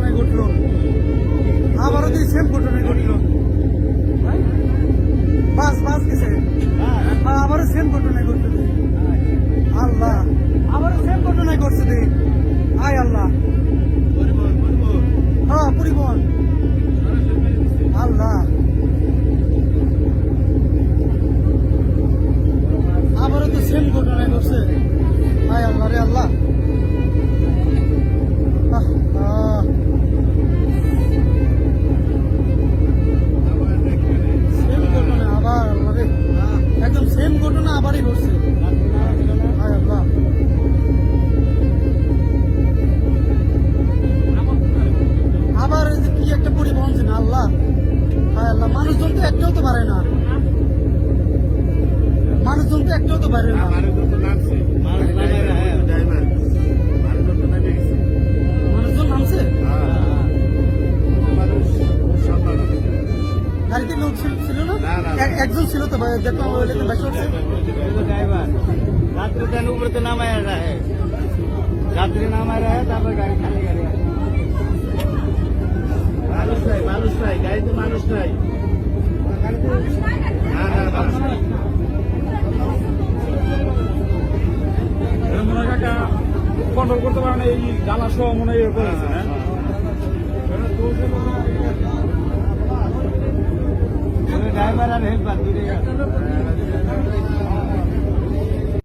ঘটনায় ঘটলো, আবারও যদি সেম ঘটনায় ঘটলো। বাস বাস গেছে, আবারও সেম ঘটনায় ঘটলো। আল্লাহ, আবারও সেম ঘটনায় ঘটছে রে। আয় আল্লাহ, হ্যাঁ পরিবহন। আল্লাহ, আবারও তো সেম ঘটনায় ঘটছে। আয় আল্লাহ রে আল্লাহ। সেম ঘটনা আবার, আল্লাহ রে, একদম সেম ঘটনা আবারই ঘটছে। আয় আল্লাহ, আবার এই যে কি একটা পরিবহন ছিল। আল্লাহ, হায় আল্লাহ, মানুষজন তো একটাও তো পারে না, মানুষজন তো একটাও তো পারে না। মানুষজন নামছে, গাড়িতে লোক ছিল না, একজন ছিল তো দেখলাম বেশি হচ্ছে। रात्रि ट्रेन ऊपर तो नाम आया रहा है, रात्रि नाम आ रहा है, तब गाड़ी खाली गाड़ी मानुष नहीं गाड़ी तो मानुष नहीं কন্ট্রোল করতে পারে না, এই জ্বালা সহ মনে হয় করেছে। ड्राइवर और हेल्पर